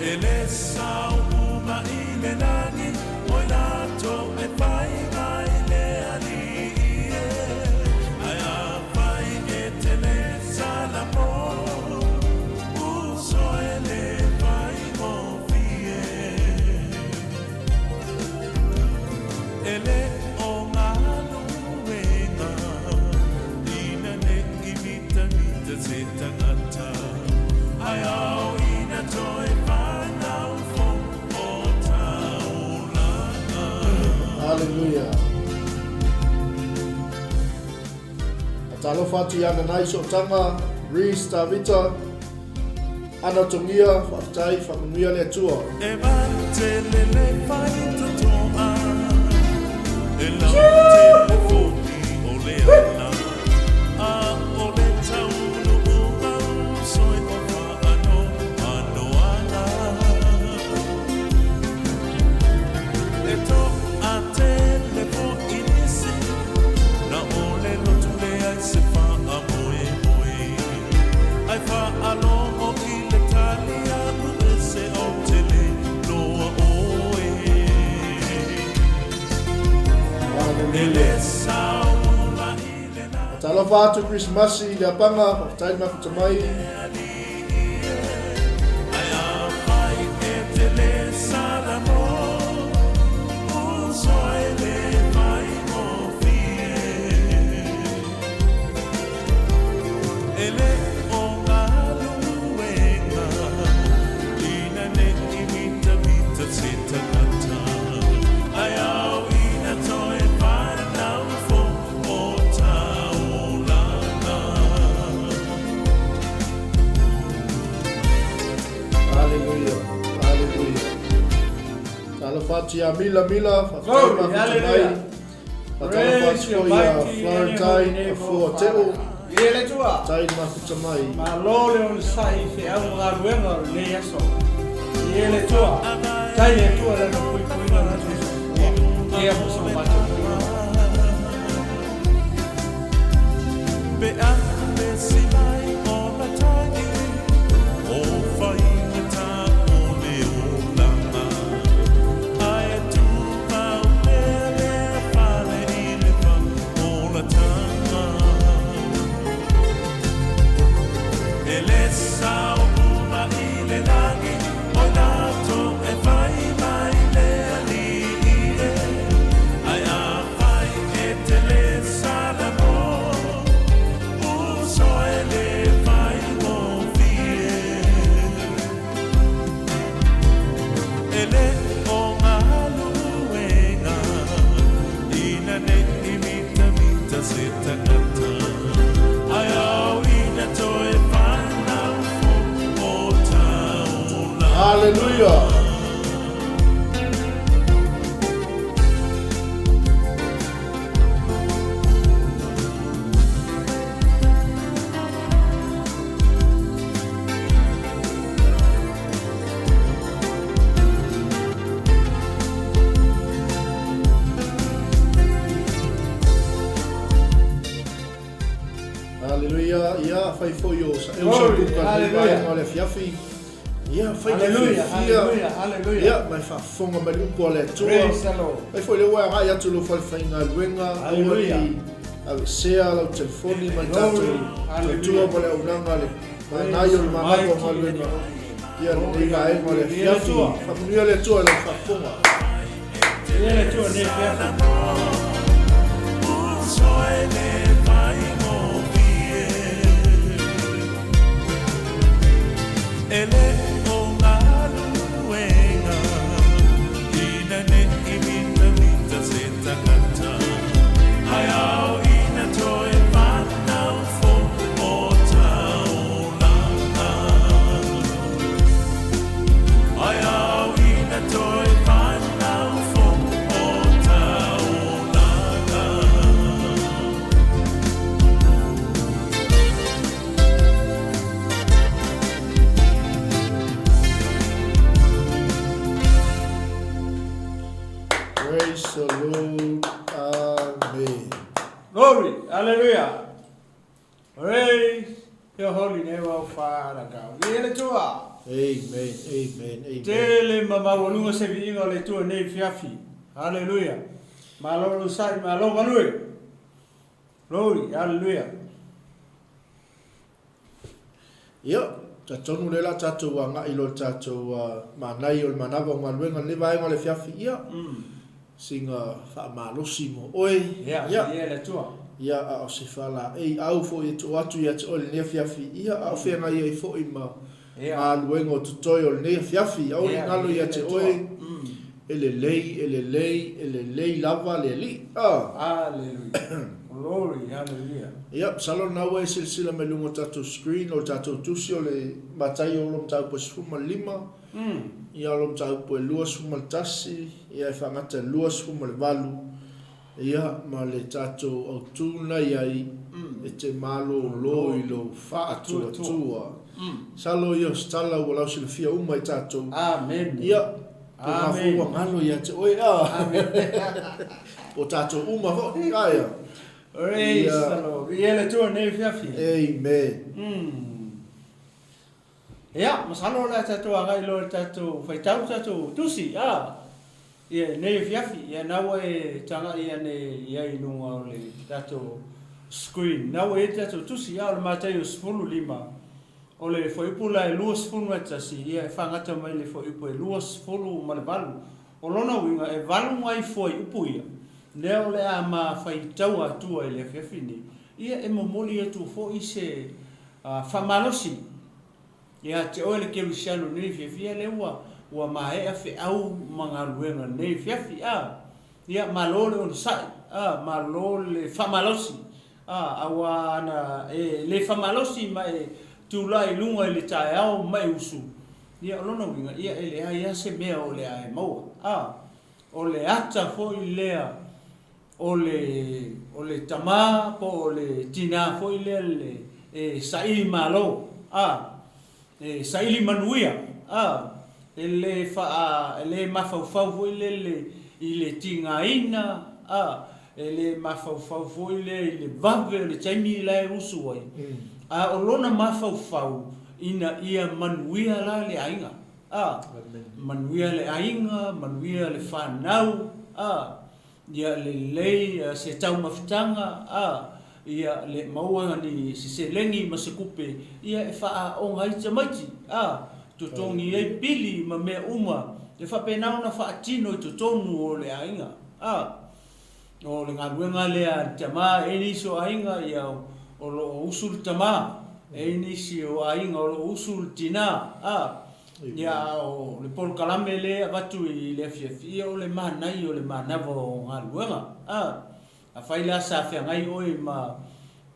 Ele sau uma ile nani moinato e pai mai le ali aya pai e tele salamo uso ele pai mo fie ele o ngalo wenga ina ne imita mita zetangata aya ina toi Hallelujah. Atalo fatu ya MANAI so tanga Reese Tavita anatumia fatai familia le tua. Evangelele fai totoa ela telefoni ole ana a ole taulu uga soi ofa ano ana eto Atalo fatu Christmas le panga fatai makutamai. Fatu ya mila fatai makutamai. Atalo fatu ya Florentine for teo. Ele tua. Tai makutamai. Malolo on sai fe au GALUEGA le yaso. Ele tua. Tai e tua la no pui na tu. Ia mo so mato. Be a be si mai o Mataio o fai ta o le o langa ai tu va le fare ile fa o la tanga ele sao uma ile lagi o nato e fai mai le ali ai a fai e te le salamo uso ele fai mo fie ele o galuega ina ne imita mita zetangata ai au ina toe pana o taula. Hallelujah. Hallelujah. Ya fai foi o sa eu so ku ka vai le fiafi. Ya fai le Hallelujah. Hallelujah. Ya mai fa fonga mai lu po le tua. Praise the Lord. Ai foi le wa ya tu lu fa fa GALUEGA. Hallelujah. Au sea la telefoni mai tatu. Tua po le unanga le. MANAI o MANAVA GALUEGA. Ya ni ga ai mo le fiafi. Fa familia le tua le fa fonga. Ele tua ne fiafi. Ele o galuega ina ne imita mita zetangata ai au ina toe pana fo o taula ai au ina toe pana fo o taula. Praise the Lord. Amen. Glory. Hallelujah. Praise your holy name, our Father God. Ele tua. Amen, amen, amen. Tele mamaronunga se viinga le tua nei fiafi. Hallelujah. Malolo sai malo galue. Glory, hallelujah. Ia, tatonu lela tatou anga ilo tatou manai o le manava o galuega le vaega o le fiafi ia. Singa faamalosi mo oe. Ia, ia le tua. Ia a o se fala ei au fo i tu atu ia te o le nea fiafi. Ia a o whenga ia i fo i ma galuega o tutoi o le nea fiafi. Au i ngalo ia te oe. Ele lei lava le li. Hallelujah. Glory, hallelujah. Ia, salo na ue silsila me lungo tatou screen o tatou tusi o le Mataio o lom tau po sfuma lima. Ia o lom tau po e lua sfuma le tasi. Ia e whangata lua sfuma le valu. Ia ma le tatou au tūna iai e te malo lo i lo faatuatua. Salo ia stala ua lau sila fia uma i tatou. Amen. Ia, po ngafua ngalo ia te oe Amen. o tatou uma ho, ia. Praise the Lord. Ia le tua nei fiafi. Amen. Ia, masalo la tatou agai lo le tatou faitau tatou tusi. Ia nei fiafi. Ia nawa e tanga ia ne ia inunga o le tatou screen. Nawa e tatou tusi. Ia o le Mataio 15. O le foipula e lua 10 atasi. Ia e whangata mai le foipu e lua 10 ma le valu. O lona winga e valu mai foi upu ia. Leo le a ma faitau atua i le fiafini. Ia e momoli atu fo i se whamalosi. Ia te oe le kerusiano nei fiafia le ua mahe a fe au mga luenga nei fiafi. Ia malole on sai. Malole le whamalosi. Awa ana le whamalosi ma e tūlai lunga i le tae au mai usu. Ia lona winga. Ia e le aia se mea o le ae maua. O le ata fo i lea. O le tama po o le tina fo i le saili malo saili manuia le mafaufau fo i le tingaina le mafaufau fo i le vave o le taimi la e usu ai o lona mafaufau ina ia manuia la le ainga manuia le ainga manuia le whanau ia le lei se tau mafitanga ia le maua ni se lengi ma se kupe ia e wha o ngai tamaiti tutongi ei pili ma mea uma e wha penau na wha atino i tutonu o le ainga o le ngaruenga lea tama e nisi o ainga ia o lo usul tama e nisi o ainga o lo usul tina ia o le pol kalame le avatu i le fiafia o le manai o le manava o galuega a faila sa feagai oe ma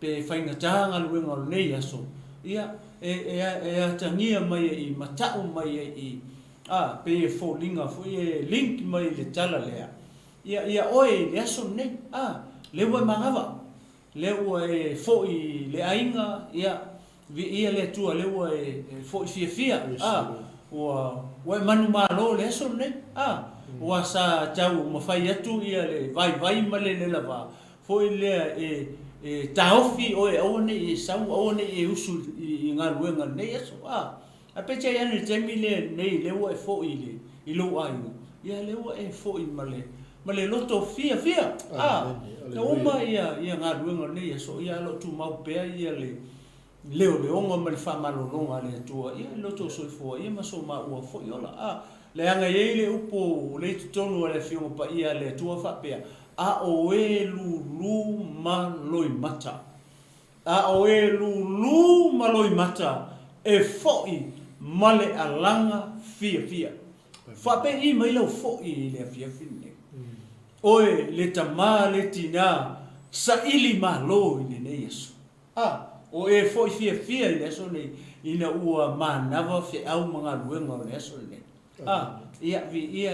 pe faigata galuega o lenei aso ia e atagia mai i matau mai i pe e foliga foi e link mai le tala lea ia oe le aso nei le ua magava le ua e foi le ainga ia le tua le ua e foi fiafia ua manu malo le aso nei ua sa tau mawhai atu ia le vai ma le lava foi lea e taofi o e aone e sau aone e usu i ngā ruenga nei aso a pecha ia ne temi le nei le ua e foi le i lo ainga ia le ua e foi ma le loto fia na uma ia ngā ruenga nei aso ia lo tu mau pea ia leo onga ma le whamalolonga le atua ia loto soifua ia maso ma ua foi ola le anga iei le upo le tutonu le fionga pa ia le atua whapea o e lulu maloi mata o e lulu maloi mata e foi ma le alanga fia whape i mai lau foi le fia fine oe le tama le tina sa ili malo i nei yesu o e foi fia le so nei ina ua manava fe au mga luenga le so nei ia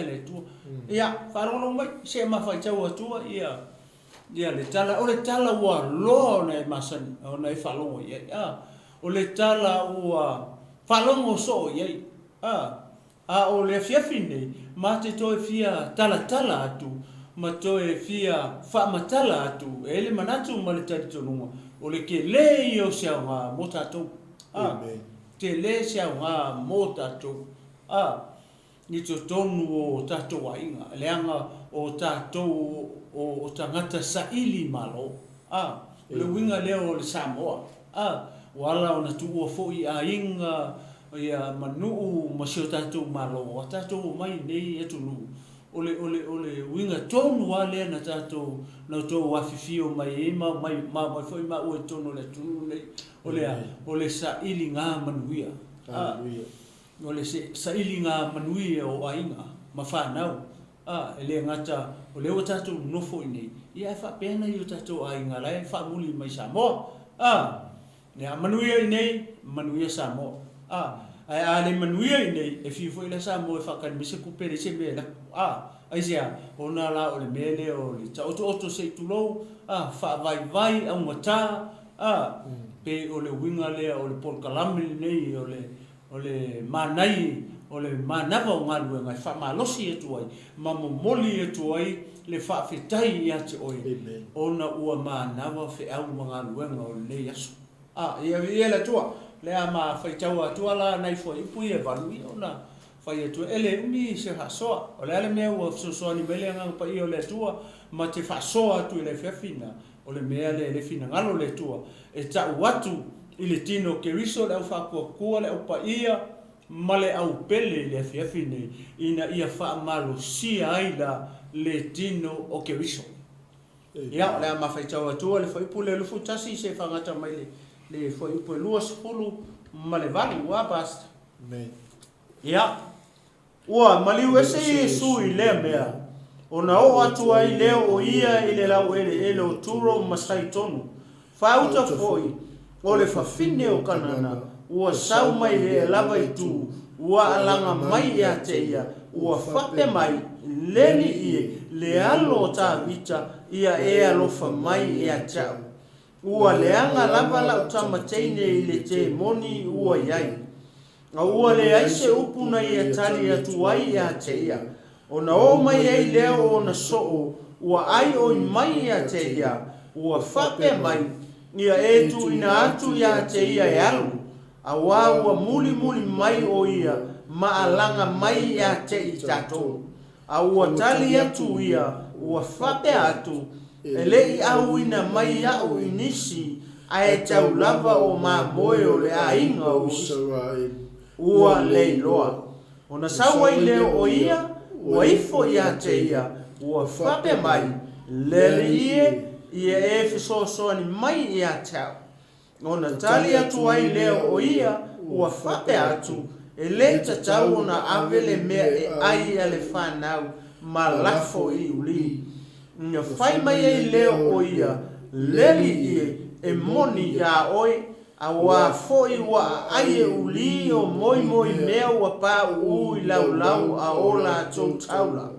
le tu ia farono mai se ma fai tau atua ia le tala o le tala ua lo na masan o na falongo ia o le tala ua falongo so ia o le fia fine ma te toi fia tala atu ma toi fia fa matala atu ele manatu ma le tali tonunga o le ke le o se ma motato te le sia ngā mō tātou. Ni to tonu o tātou ainga, leanga o tātou o tangata saili malo. Le winga leo o le Samoa. Wala ona tuua fo'i a inga ia manuu masio tātou malo. A tātou mai nei e tunu. Ole winga tonu wa lea na tātou na tō wafifio mai ema, mai fo'i ma ue tonu le tunu nei. Ole saili ngā manuia. Ole saili ngā manuia o ainga, ma whanau. Ele ngata, o leo tātou nofo i nei. Ia e whapena i o tātou ainga, lai e whamuli mai Samoa. Nea manuia i nei, manuia Samoa. Ai ale manuia i nei, e fifo i la Samoa e whakani mise kupere se mea la. Aisea, o nā la o le mele o le ta oto se tulou, vai au ngata, pe o le winga lea o le polkalami nei, o le MANAI, o le MANAVA o GALUEGA, e whamalosi e tuai, mamomoli e tuai, le whawhetai i ate oi. Ona ua MANAVA whi au mga GALUEGA o le nei aso. Ia la tua, lea ma whaitau atua la nei fo ipui e valui, ona whai atua, ele umi se hasoa, o le ale mea ua sosoa ni mele angang pa i o le atua, ma te whasoa atu i le whiawhina, o le mea le whina ngalo le tua, e tau atu, i le tino ke riso le au whakua le au pa ia, ma le au pele le whiawhine, ina ia whaamalo sia aila le tino o ke riso. Ia, le a mawhaitau atua le whaipu le lufu tasi se whangata mai le whaipu e lua sepulu ma le vali ua basta. Ia, ua maliu ese Iesu i lea mea, o na o atua i leo o ia i le lau ele o turo masai tonu, whauta foi, o le whawhine o kanana, ua sau mai e lava i tū, ua alanga mai e te ia, ua whape mai, leni ie, le alo o tā vita, ia e alofa mai e a tau. Ua leanga lava lau tamateine i le te moni ua iai. A ua le aise upuna i a tali atu ai e a te ia. O na o mai ei leo o na soo, ua ai oi mai e a te ia, ua whape mai, ia e tu ina atu i a te ia e alu. A ua muli mai o ia, ma alanga mai e a te i tatou. A ua tali atu ia, ua whape atu, e lei au ina mai au inisi, a e tau lava o ma moe o le a inga o ua lei loa. O na sawa i leo o ia, ua ifo i a te ia, ua whape mai, lele ie, ia e fisosoa ni mai i a tau. O na tali atu ai leo o ia, ua whape atu, e le tatau o na avele mea e ai ale whanau, ma lafo i uli. Nga whai mai ei leo o ia, leli ie, e moni ia oi, a wā foi wa ai e uli o moi mea wa pā ui lau a ola tau taula.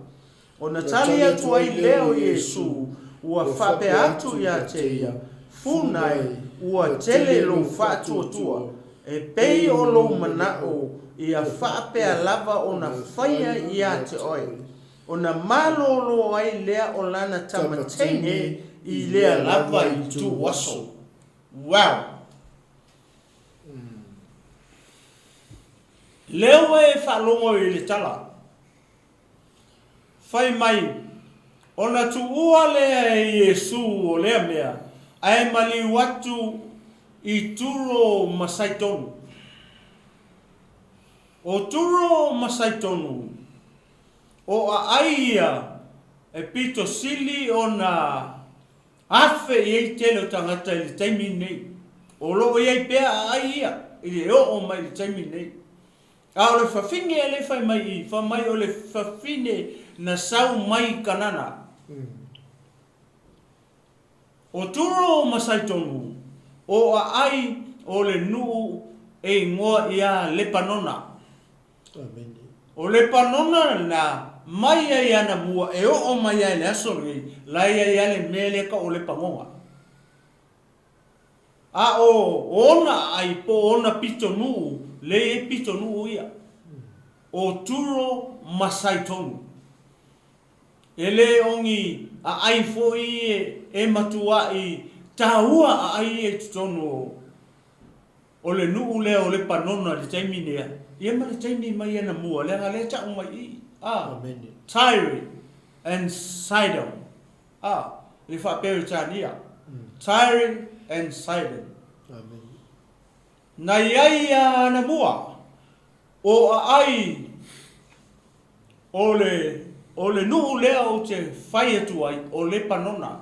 O na tali atu ai leo Iesu, ua whape atu ia te ia, funai, ua tele lo faatuatua, e pei o lo manao, ia whape a lava o na whaia ia te oi. O na malolo ai lea o lana tamateine i lea lava i tu waso. Wow! Leo e whalongo i le tala. Whai mai, o na tu ua lea e Iesu o lea mea, ai mali watu i turo masaitonu. O turo masaitonu, o a aia e pito sili o na afe i ei tele o tangata i le taimi nei. O loo i ei pea a aia i le o mai le taimi nei. A o le whawhine e le whai mai i, whamai o le whawhine na sau mai kanana. O turo o masaitonu, o a ai o le nuu e ngoa i a le panona. O le panona na mai ai ana mua e o mai ai le asori, lai ai ale mele ka o le pangonga. A o ona ai po ona pito nuu, le e pito nuu ia. O turo masaitonu. E le ongi a ai foi e matua i tahua a ai e tutonu o le nuu lea o le panona le taimi nea. Ia ma le taimi mai ana mua, le nga le ta umai i. Amen. Tyre and Sidon. Le whapeo tania. Tyre and Sidon. Amen. Na iai ana mua, o ai, o le nuu lea o te faatuatua o le panona.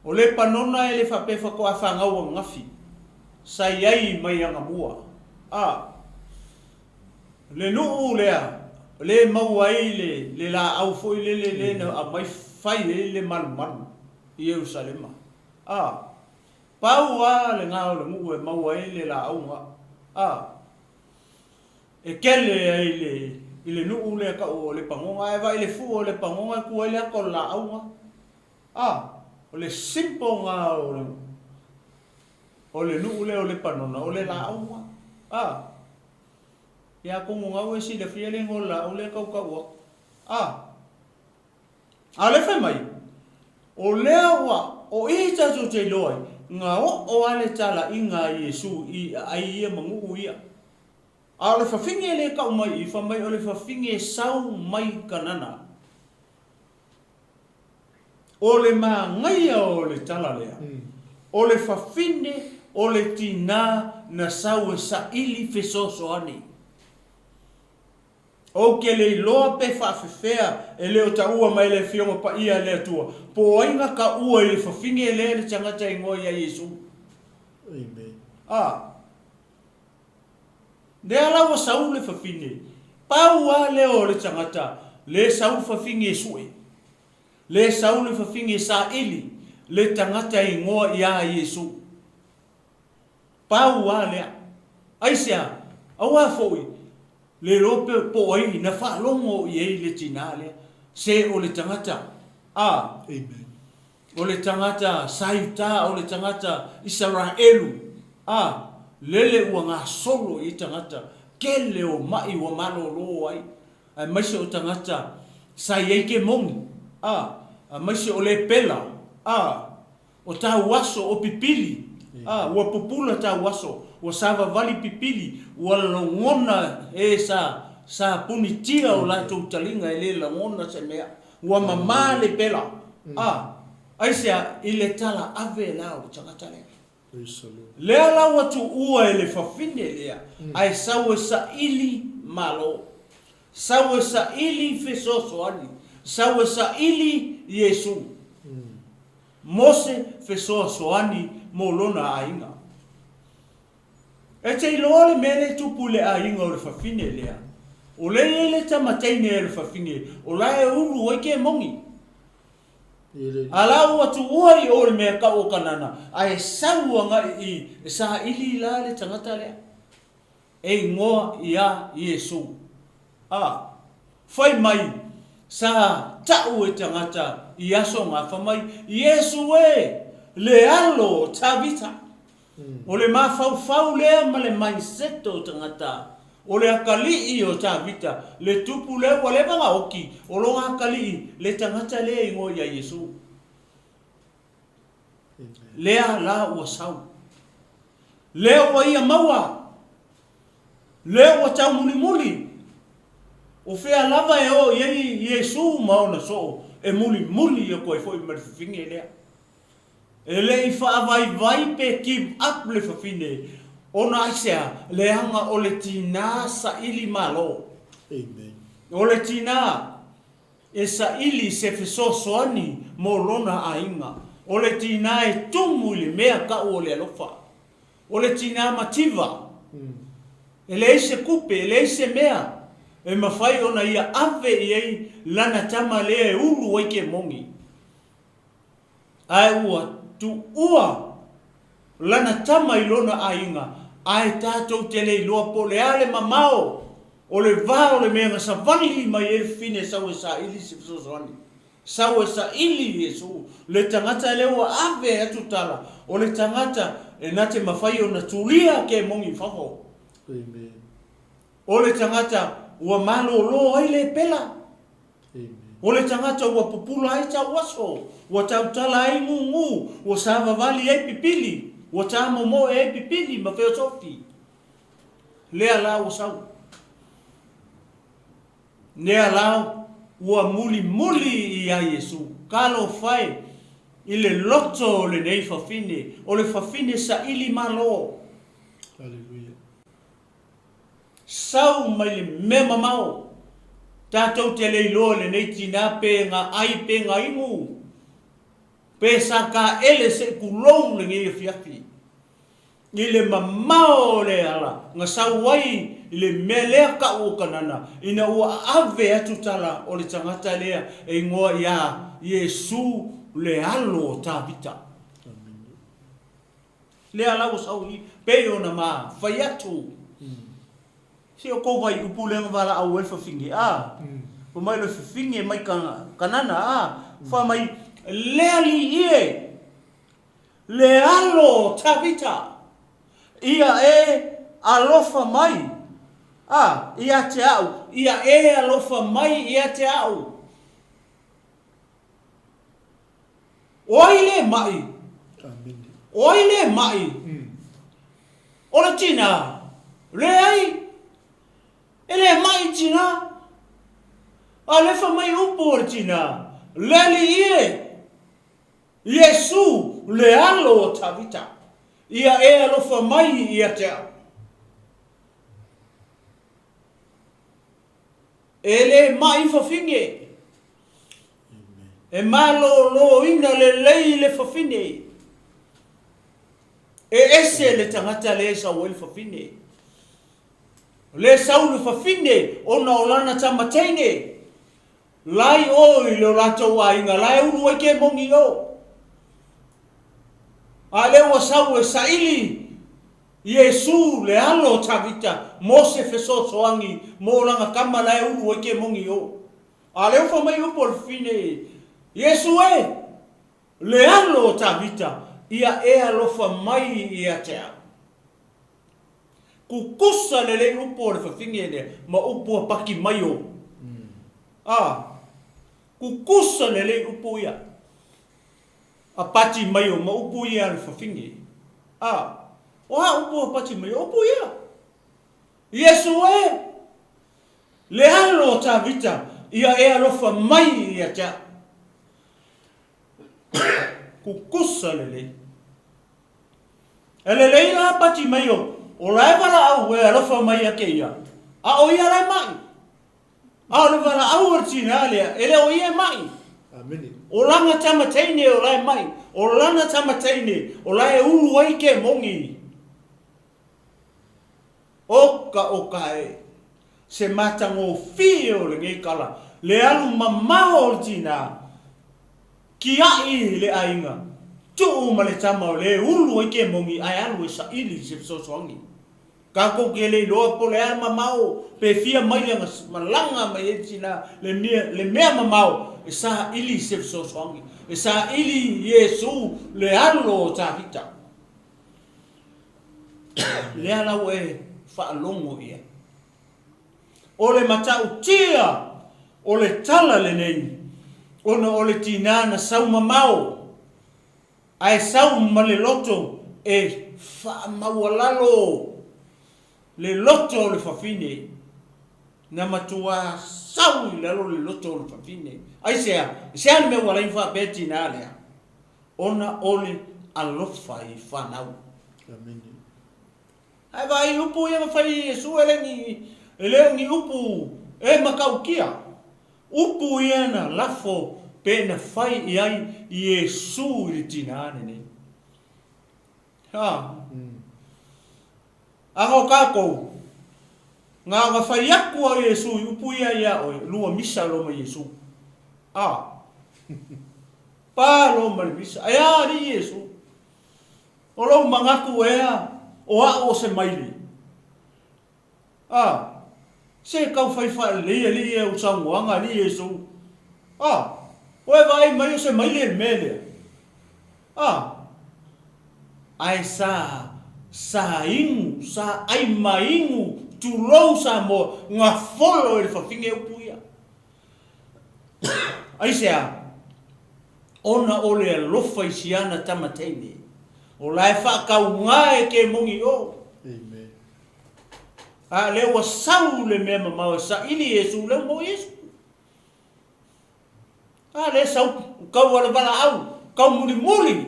O le panona e le whapefa ko a whangaua ngafi. Sa iai mai anga mua. Le nuu lea, le mauai le la au foi le na a mai fai le malu i Jerusalema. Pau le ngā o le nuu e mauai le la au nga. E kele i le nuu lea ka o le pangonga e vai le fu o le pangonga kua lea ko la au nga. O le simple ngā o le nuu lea o le panona o le la au nga. Ia kongo ngau e si le fia le ngola o le kau. A le whai mai, o lea wa o i tatu te loi, ngā o ale tala i ngā Iesu i ai ia mangu ia. A le whawhinge le kau mai i whamai o le whawhinge sau mai kanana. O le mā ngaia o le tala lea. O le whawhine o le tina na sau e sa ili fesoso ani. O ke le loa pe whawhewhea e leo ta ua mai le whionga pa ia lea tua. Po ainga ka ua i le whawhinge e lea le tangata i ngoi a Iesu. Amen. Lea lawa sau le whawhine. Pau a leo le tangata le sau whawhinge sue. Le sau le whawhinge sa ili le tangata i ngoi a Iesu. Pau a lea. Aisea, awa fōi. Le rope po ai na whaalongo i ei le tina lea. Se o le tangata. Amen. O le tangata Saiuta, o le tangata Israelu. Lele ua ngā solo i tangata. Kele o mai wa malolo ai. Maise o tangata sai eike mongi. Maise o le pela. O tau waso o pipili. Ua pupula tau waso. Ua sava vali pipili. Ua longona e sa punitia o lato talinga e le longona se mea. Ua mama le pela. Aisea i le tala ave lao tangata lea. Lea lau atu ua e le whawhine lea. Ai sau e sa ili malo. Sau e sa ili fesoso ani. Sau e sa ili Iesu. Mose fesoso ani mo lona ainga. E te iloa le mele tupu le ainga o le whawhine lea. O le le tamateine e le whawhine. O la e uru oike mongi. Ala watu ua i o le mea ka o kanana. Ai saua nga i sa ili la le tangata lea. E ngoa ia Iesu. Whai mai sa tau e tangata i aso ngā whamai. Iesu e le alo tavita. O le mawhau lea ma le mindset o tangata. O le akali i o tavita. Le tupu lea wa le wanga oki. O longa akali i le tangata lea i ngoa ia Iesu. Lea la ua sau. Lea ua ia maua. Lea ua tau muli muli. O fea lava e o iei Iesu maona so. E muli muli e koe foi marififinge lea. E le i whaavai pe give up le whawhine. Ona aisea le hanga o le tina sa ili malo. Amen. O le tina e sa ili se fesoso ani mo lona ainga. O le tina e tumu le mea ka o le alofa. O le tina mativa. E le ise kupe, e le ise mea. E mawhai ona ia ave i ei lana tama lea e uru waike mongi. Ai ua tu ua lana tama i lona ainga. Ai tātou te lei loa po le ale mamao. O le vā o le mea sa vali mai e fine sau e sa ili se fisosoani. Sau e sa ili Iesu. Le tangata le ua ave atu tala. O le tangata e nate mawhai ona tulia ke mongi whafo. Amen. O le tangata ua malolo ai le pela. Amen. O le tangata ua pupula ai tau waso. Ua tau tala ai ngungu. Ua sava vali ai pipili. ua tamomo e pipili ma feosofi lea la ua sau lea la ua muli ia Yesu kalo fai i le loto le nei fafine o le fafine sa ili malo Hallelujah. sau mai le mema mau tatou te leilo le nei tina pe nga ai pe nga imu pe sa ka ele se kulong le ngai fiafi i le mamao le ala nga sau wai i le melea ka o kanana ina ua ave atu tala o le tangata lea e ngoa ia Yesu le alo ta vita le ala o sau i pe ona ma fai atu si o ko vai upu le ngala au elfa fingi po mai le fingi mai kanana fa mai le ali ie le alo ta vita ia e alofa mai ia te au ia e alofa mai ia te au oile mai oile mai ola tina le ai ele mai tina alefa mai upo tina leli ie Yesu le alo tavita ia e alofa mai ia te au ele mai fafinge e malolo ina le lei le fafine e ese le tangata le sa wel fafine le sau le fafine ona olana tamataine lai o i lo rato wa inga lai uru ke mongi o ale wa sau e saili Yesu le alo tavita Mose feso soangi mo langa kama lai uru ke mongi o ale fa mai o por fine Yesu e le alo tavita ia e alofa mai ia te au. Kukusa le le upo le fafinge ne ma upo paki mai o. Kukusa le le upo ia. A pati mai o ma upo ia le fafinge. Oha upo pati mai o upo ia. Yesu e le alo tavita ia e alofa mai ia te au. Kukusa lele. Ele la pati mai o lai wala au e alofa mai ake ia. A o ia lai mai. A o wala au artina lea. Ele o ia mai. Amen. O langa tamataine o lai mai. O langa tamataine o lai ulu waike mongi. Oka e. Se matango fio le ngai kala. Le alu mamao artina. Kia i le ainga. Tu ma le tama le ulu ke mongi ai alu sa ili se so songi. Ka ko ke le lo po le alma mau pe fia mai le malanga mai etina le mea mamau e sa ili se so songi. E sa ili Yesu le alu ta vita. Le ala we fa longo ia. O le matau tia o le tala le nei. Ona o le tinana sau mamau. Ai sau ma le loto e fa mawalalo. Le loto le fafine. Na matua sau i lalo le loto le fafine. Ai sea me wala infa beti na lea. Ona ole alofa i whanau. Amen. Ai vai upu ia mawhai Yesu ele ni upu e makaukia. Upu ia na lafo pe na fai iai Yesu i tinane ne. Ako kako. Nga fai aku a Yesu i upu ia o lua misa lo ma Yesu. Pa lo ma misa. Aya ni Yesu. O lo mangaku ea o se maili. Se kau fai le o sanguanga ni Yesu. Oe vai mai se mai le mele. Ai sa ingu, sa ai maingu, tu lou sa mo nga folo e fafinge upuia. Ai sea, ona ole lofa isiana tamataine. O lai whakaunga e ke mongi o. Amen. A le wa sau le mea mamau sa ili Yesu le mo Yesu. A le sau kau wala wala au. Kau muli muli.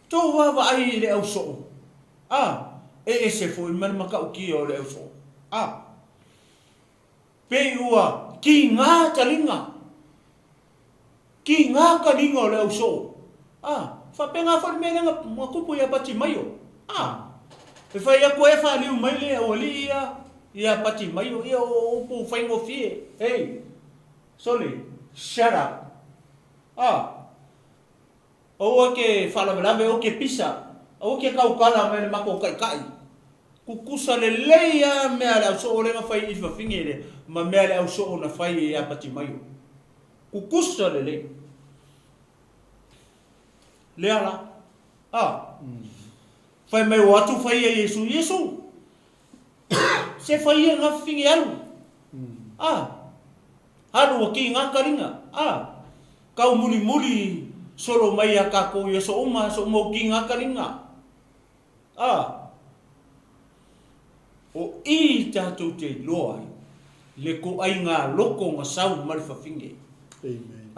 Tō wawa ai le au so. E se fo i mana maka uki o le au so. Pe ua ki ngā talinga. Ki ngā kalinga o le au so. Whapenga whalimena ngā kupu ia pati maio. E whai a koe whaliu mai le o li ia pati maio. Ia o upu whaingo fie. Hey, sorry, shut up. O ke whalawelawe o ke pisa. O ke kaukala me le mako kai kai. Kukusa le leia mea le au so o le ngawhai i whawhinge le. Ma mea le au so o na whai ia pati maio. Kukusa le leia. Leala. Fai mai o atu fai e Yesu. Yesu. Se fai e ngā whingi alu. Haru o ki ngā karinga. Kau muli muli solo mai a kako i so uma ki ngā karinga. O i tātou te loai. Le ko ai ngā loko ngā sau mari whawhinge. Amen.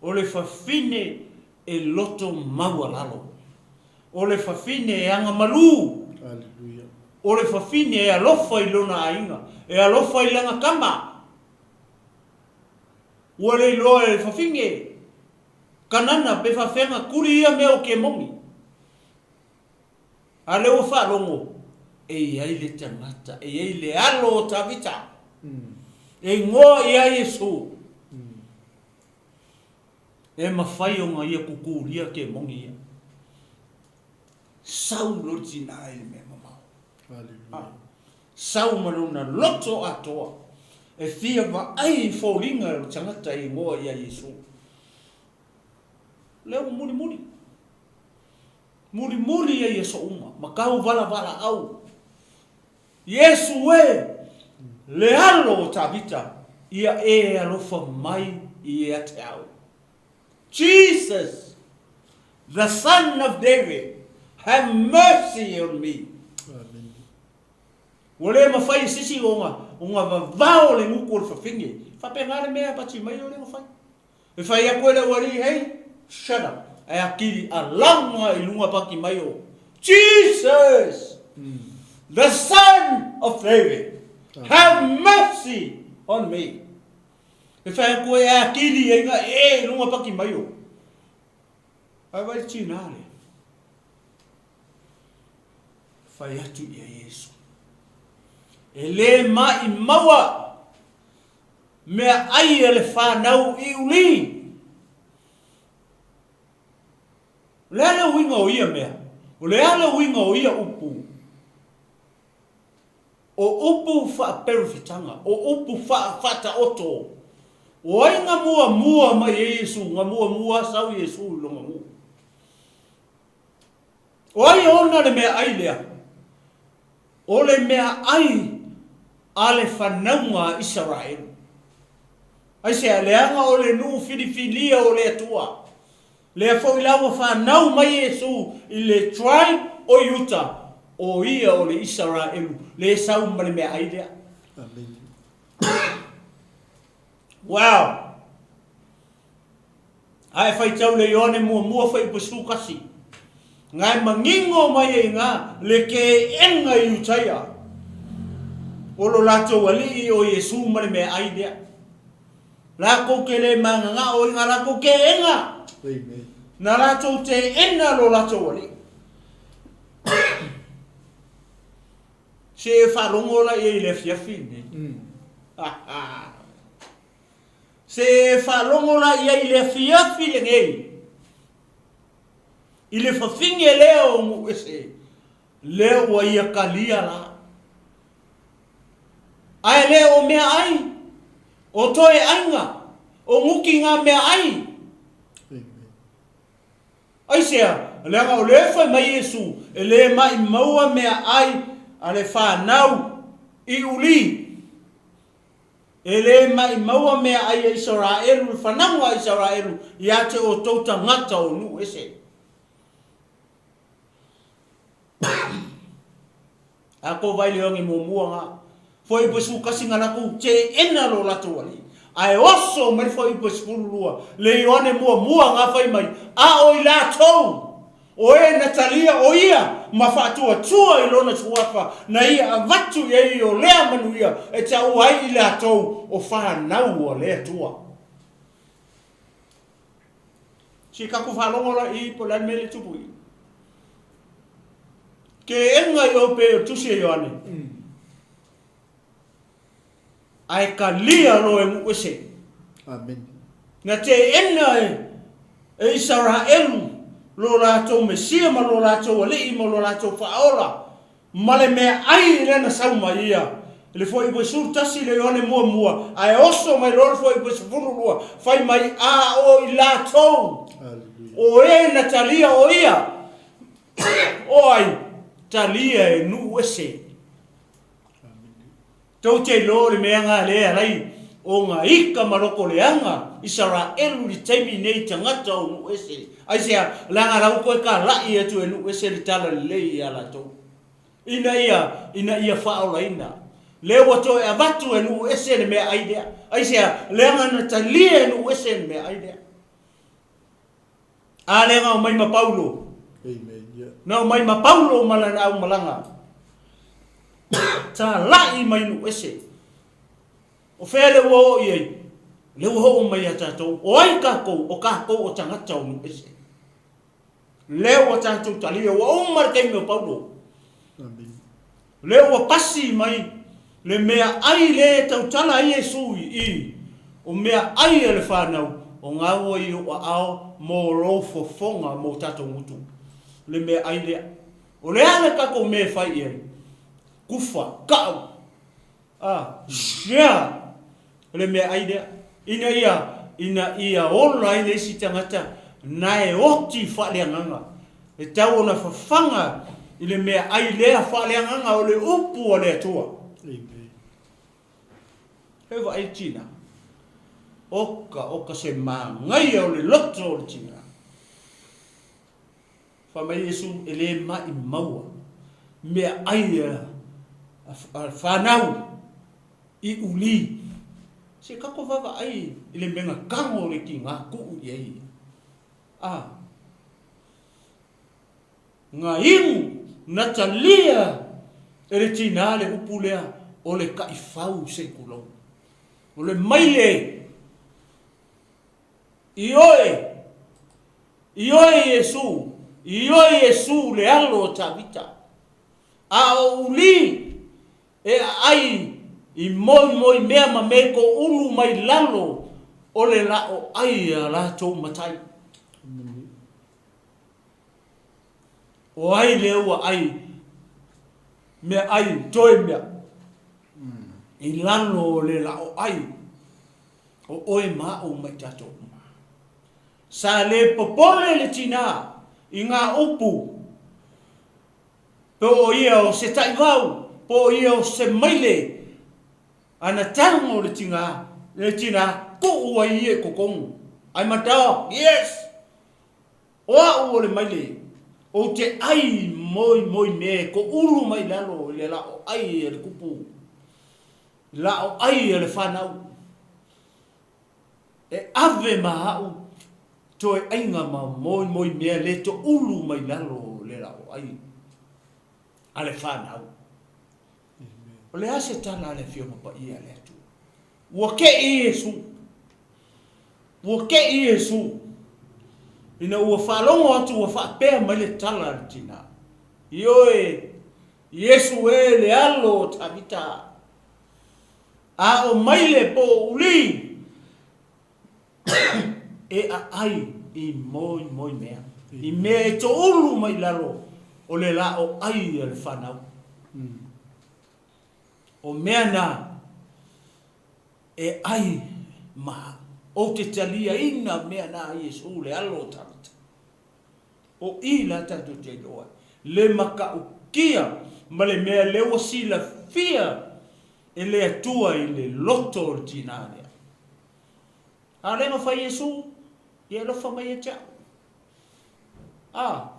O le whawhine e loto maua lalo. O le whawhine e anga malu. Hallelujah. O le whawhine e alofa i lona ainga. E alofa i langa kama. Ua le loa e whawhinge. Kanana pe whawhenga kuri ia mea o ke mongi. A leo wharongo. E iai le tangata. E iai le alo o tawita. E ngoa ia Yesu. E mawhai o ngā ia kukuria ke mongi ia. Sau loti nā e me mamau. Hallelujah. Sau manuna loto atoa. E fia wa ai fōringa o tangata i ngoa ia Yesu. Leo muri muri. Muri muri ia Yesu uma. Makau vala vala au. Yesu e. Le alo o tawita. Ia e alofa mai i e te au. Jesus, the Son of David, have mercy on me. Amen. Wale mawhai sisi o ngā vavao le nguko le whawhinge. Whapengare mea pati mai o le mawhai. E whai a koe le wari, hey, shut up. E a kiri a langa i lunga paki mai o. Jesus, the Son of David, have mercy on me. E whai a koe a kiri e ngā e lunga paki mai o. Ai wai tinare. Whai atu i a Yesu. E le mai maua. Mea ai e le whanau i uli. Le ale winga o ia mea. O le ale winga o ia upu. O upu wha perifitanga. O upu whata oto. O ai ngā mua mai Yesu. Ngā mua sau Yesu longa mua. O ai ona le mea ai lea. O le mea ai a le whanaunga Israel. Ai se a leanga o le nuu whiriwhilia o le atua. Le a whauilawa whanau mai Yesu i le tribe o Utah. O ia o le Israel. Le sau ma le mea ai lea. Amen. Wow. Ai whai tau le ione mua whai pasu kasi. Ngai mangingo mai e ngā le ke enga i utaia. O lo lato wali o Yesu mare me ai dea. Lako ke le manga o inga lako ke enga. Amen. Na lato te enga lo lato wali. Se whalongo la i le fiafine. Se whalongo la i le fiafine ngei. I le whawhinge leo mu ese. Leo wa ia kalia la. Ai leo o mea ai. O toe ainga. O nguki ngā mea ai. Ai sea. Leanga o le whai mai Yesu. E le mai maua mea ai. A le whanau. I uli. E le mai maua mea ai a Israelu. Whanau a Israelu. I ate o tauta ngata o nu ese. Ako vai le onge mo muanga. Foi po su kasi ngala ku che ena lo la to ali. Ai oso mai foi po spulua. Le one mo muanga fai mai. A o la to. O e Natalia o ia ma faatuatua I lona tuafa na ia avatu ia o lea manuia e tau ai I le atou o whanau o lea tua. Si kaku whalongora I po lan mele tupui. Ke enga I o pe o tusi e yoane. Ai ka lia lo e muese. Amen. Na te enga e Israelu. Lo rato mesia ma lo rato ali ma lo rato faola male me ai le na sauma ia le foi bo surtasi le one mua ai oso mai lo foi bo furua fai mai a o ilato o e Natalia o ia o ai Talia e nu ese tau te lo le me nga le ai o nga ika maroko leanga Israelu li taimi nei tangata o nu ese ai sea langa la ko ka la ia tu enu ese li tala le ia la to ina ia faola ina le wato e avatu enu ese le me idea ai sea langa na talia enu ese le me idea a lenga o mai ma Paulo Amen. Yeah. na mai ma Paulo malana au malanga ta la I mai nu ese o fele wo ye le wo mai ata to o ai ka ko o tangata o nu ese leo tanto talia o marke me Paulo Amen. leo pasi mai le mea ai le tau tala Yesu I o mea ai le whanau o ngawo I o ao mo rofo fonga mo tato mutu le mea ai le o le ana kako me fai I kufa kau shia le mea ai le ina ia ola I si tangata na e oti whaleanganga. E tau ona whawhanga I le mea ai lea whaleanganga o le upu o le tua. Amen. Hewa ai tina. Oka se mangai o le loto o le tina. Whamai Yesu e le mai maua. Mea ai whanau I uli. Se kako wawa ai I le menga kango le ki ngā kuu I ai. Ngā ingu Natalia e le tina le upulea o le kaifau se kulou. O le maile I oe Yesu le alo o tavita. A o uli e ai I moi mea ma me ko ulu mai lalo o le la o ai a la tau Mataio. O ai leo ai me ai toi mea I lalo le la o ai o oe ma o mai tato sa le popole le tina I ngā upu po o ia o se taivau po o ia o se maile ana tango le tina ko ua I e kokongu ai matao yes o le maile o te ai moi me ko ulu mai lalo le la o ai le kupu la o ai le whanau e ave mahau to e ainga ma moi me le to ulu mai lalo le la o ai ale whanau o le ase tala le fio mapa ia le atu ua ke I Yesu ina ua whalongo atu ua whapea mai le tala le tina. Ioe, Yesu e le alo tavita. A o mai le po uli. E a ai I moi mea. I mea e to ulu mai lalo. O le la o ai le whanau. O mea na e ai ma o te talia ina mea na Yesu le alo tavita. O I la tatu te doa. Le maka o kia ma le mea lewa sila fia e le atua I le loto o tinarea. A le ma fai Yesu I lo fa mai e tia. A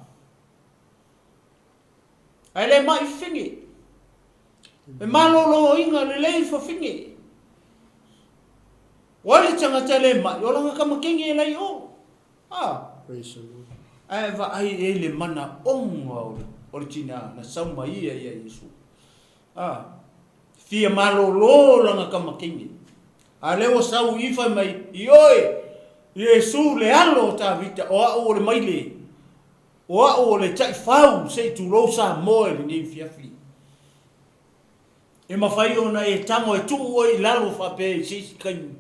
le mai fingi. E malolo inga le lei whawhingi. Wale tangata le mai, o langa kamakengi e lai o. Praise the Lord. Ai va ai e le mana onga o le tina na sauma ia Yesu. Fia malolo langa kamakengi. A leo sau ifa mai, ioi, Yesu le alo ta vita, o au o le maile. O au o le tai fau, se tu rosa moe le ni fiafi. E mawhai ona e tango e tu oi lalo whape sisi kainu.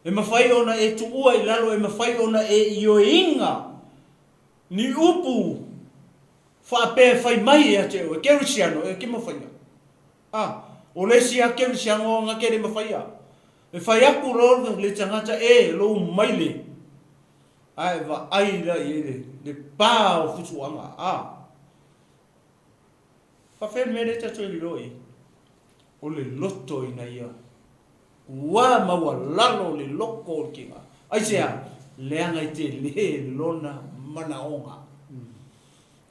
E mawhai ona e tu ua i lalo, e mawhai ona e ioinga ni upu whape whai mai e te o e kerisiano e ke mawhaia. O le si a kerisiano ngā kere mawhaia. E whai aku roro le tangata e lo maile. Ai va ai la i le pā o futuanga. Whawhen mere tatu i roi. O le loto ina ia. Ua maua lalo le loko o kinga. Ai sea, leanga i te le lona manaonga.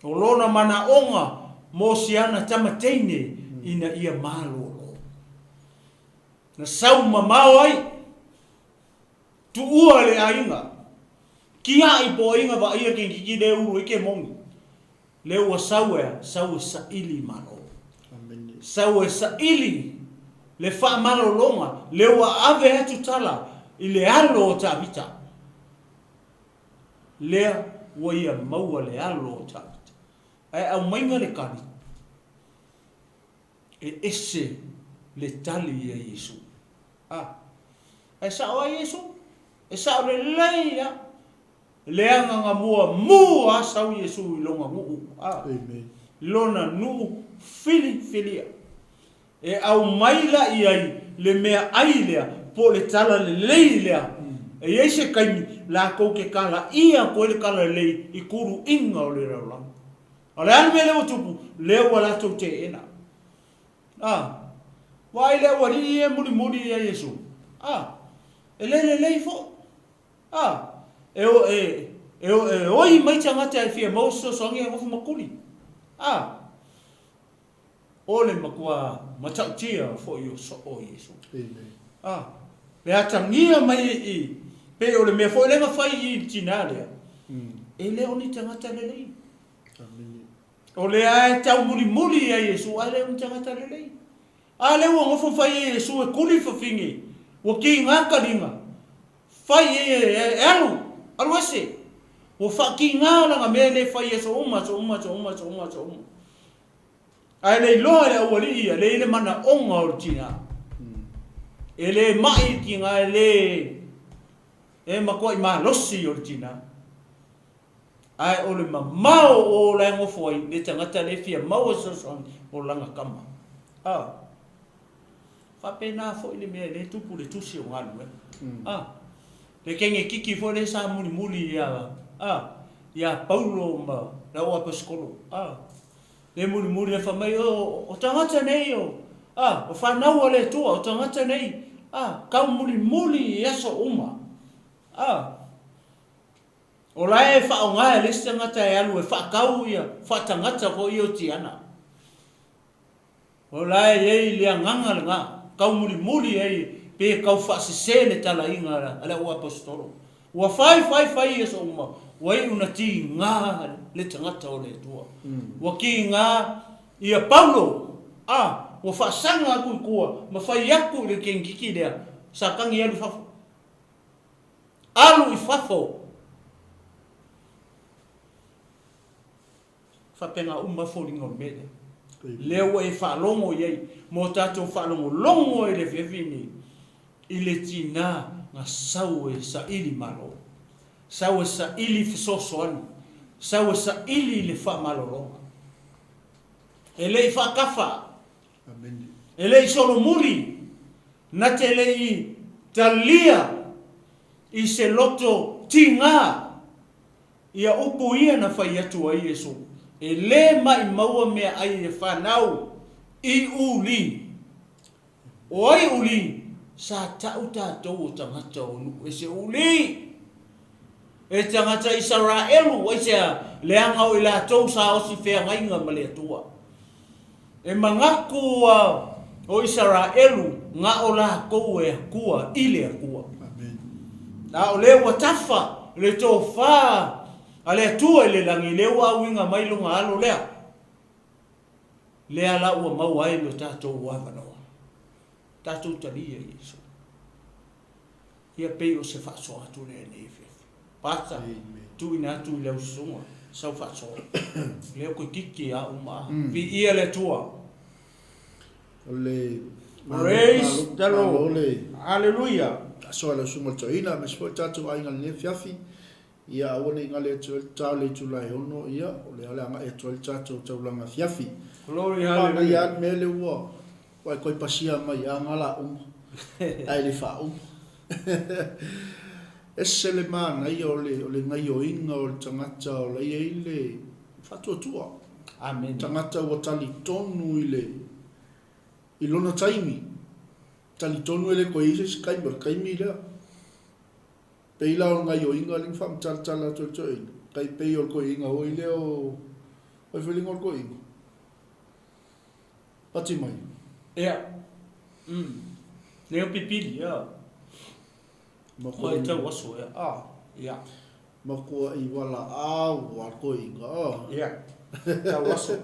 O lona manaonga mo siana tamateine ina ia malolo. Na sau mamao ai. Tu ua le ainga. Kia i po inga va ia ke kiki le uru ike mongi. Le ua sau e sa ili malo. Sau e sa ili. Le wha malo longa. Le ua ave atu tala. I le alo o ta vita. Lea ua ia maua le alo o ta vita. Ai au mainga le kani. E ese le tali ia Yesu. Ai sao a Yesu. E sao le leia. Leanga nga mua sau Yesu i longa nuu. Amen. Lona nuu filia. E au maila i ai le mea ai lea po le tala le lei lea. E eise kaimi la kou ke kala ia koe le kala lei i kuru inga o le raulang. A le anu me leo tupu leo wala tau te ena. Wai leo wari e muri ia Yesu. E lei fo. Oi mai tangata e fia mauso songi e ngofu makuli. Ole makua matautia fo yo so o Yesu. Amen. Le atangia mai i pe ole me fo le mafai i tinale. E le oni tangata le lei. Amen. Ole ai tau muri ia Yesu ale oni tangata le lei. Ale wo ngofu fai Yesu e kuli fa fingi. Wo ki ngaka linga. Fai e alu. Alwase. Wo fa ki ngala nga mele fai Yesu uma. Ai le loa le awali ia, le mana onga o tina. E le mai ki ngā e makua i maa losi o tina. Ai o le mamao o la ngofo ai, le tangata le fia mau o sosong o langa kama. Whapena fo i le mea le tupu le tusi o ngālu. Le kenge kiki fo le sa muli ia Paulo ma la o apaskolo. Le muri e whamai o tangata nei o. O whanau le tua o tangata nei. Kau muri i aso uma. O lai e whao ngai le tangata e alu e whakau ia. Whatangata ko i o tiana. O lai e lea nganga le ngā. Kau muri e pe kau whasese le tala inga ala o apostolo. Ua fai e so uma. Wai una ti ngā le tangata o le tua. Wa ki ngā ia Paulo. Wa whaasanga aku i kua. Ma whai aku le kengiki lea. Sa kangi alu fafo. Alu i fafo. Whapenga folinga o mele. Leo e whaalongo iei. Mo tato whaalongo longo e le whiawhini. I le tina ngā sau e sa ili malo. Sau e sa ili fisoso anu. Sau e sa ili le wha malolonga. E lei whakafa. Amen. E lei solo muri. Na te lei talia. I se loto tinga. Ia upu ia na whai atu a Yesu. E le mai maua mea ai e whanau. I uli. O ai uli. Sa tau tātou o tangata o nu. E se uli. E tangata Israelu. E se leanga o i la tau sa osi whea ngainga ma le atua. E mangaku o Israelu nga o la kou e kua ile kua. Amen. Na o le wa tafa le tofa ale tua le langi le wa winga mai lunga alo lea. Le ala ua mau ai lo tatou wa manoa. Tatou talia Yesu. Ia pei o se fasoa tu le nefe. Pata tu ina tu le usunga sau fasoa. Le ko kiki a uma. Vi ia le tua. Ole Praise the Lord. Ole Hallelujah. so la sumo toina me spo tatu ai ngal ne fiafi. Ia one ngale tau le tulai ono ia ole ala nga e tol tatu taulanga fiafi. Glory Hallelujah. hallelujah. Mele wo. Wai koi pasia mai angala ai le fa Esele mana ia ole ngai o inga o tangata o le ile faatuatua. Amen. Tangata o tali tonu i lona taimi. Tali tonu ele ko ise kaimi lea. Peila o ngai o inga ling fam tala toi. Kai pei o ko inga o ile o feeling o ko inga. Pati mai. Yeah. Neo pipili ya. Mai tau aso ya. Yeah. Makua i wala wa ko inga. Yeah. Tau aso.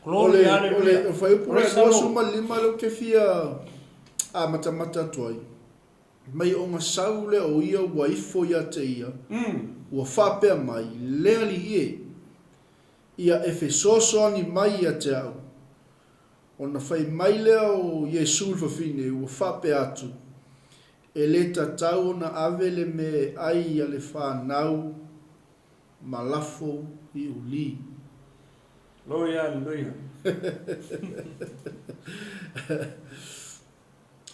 Glory hallelujah. Ole fai pura ko suma lima lo ke fia a mata toi. Mai o nga saule o ia wa ifo ia te ia. Ua whapea mai leali ie. Ia efesoso ani mai ia te au. O na whai mai lea o Yesu fafine ua whapea atu. E le tatau na avele me ai ia le whanau malafo i uli. Glory hallelujah.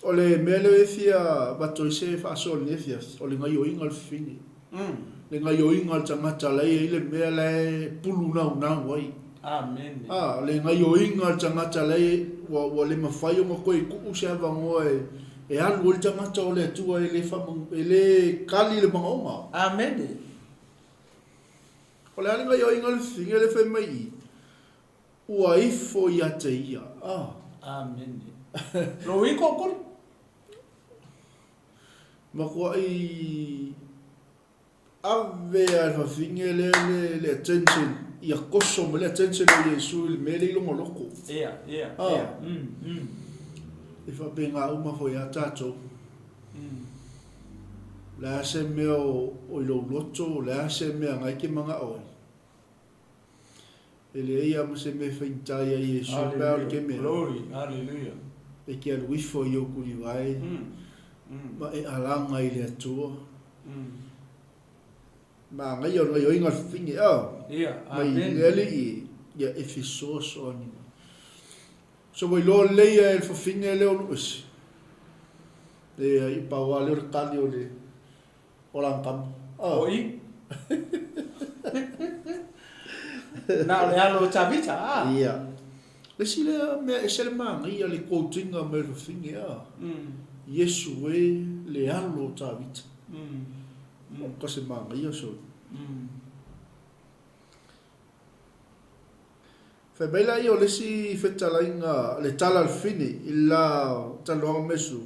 O le mele e fia bato i se whaasol ne fia. O le ngai o ingal fini. Le ngai o ingal tangata lei i le mea le pulu nau wai. Amen. Le ngai o ingal tangata lei wa le mawhai o makoi kuku se avango e alu o le tangata o le atua e le kali le mga oma. Amen. O le alinga o ingal fini le whai mai i. Ua ifo ia te ia. Amen. Roi kokol. Makua i ave al fafinge le attention ia koso me le attention o Yesu il mele longo loko. Yeah. E fa benga uma foi a tato. La se me o lo loto, la se me ngai ke manga oi. Ele ia mo se me feinta ia Yesu ba ke me. Glory hallelujah. E ke al wifo yo kuni vai. Ma e alanga ile atua. Ma ngai o inga finge Yeah. mai Amen. ele ia efesos oni. So voi lo leia el fafinge le o us. Le i pa wa le tali o le o la kam. Oi. Na le alo chavita. Ia. Le sile me esele manga ia le quotinga me le fafinge Yesu e le alo tavita. Ko se manga ia so. Fa bela io le si fetala inga le tala al fini illa talo mesu.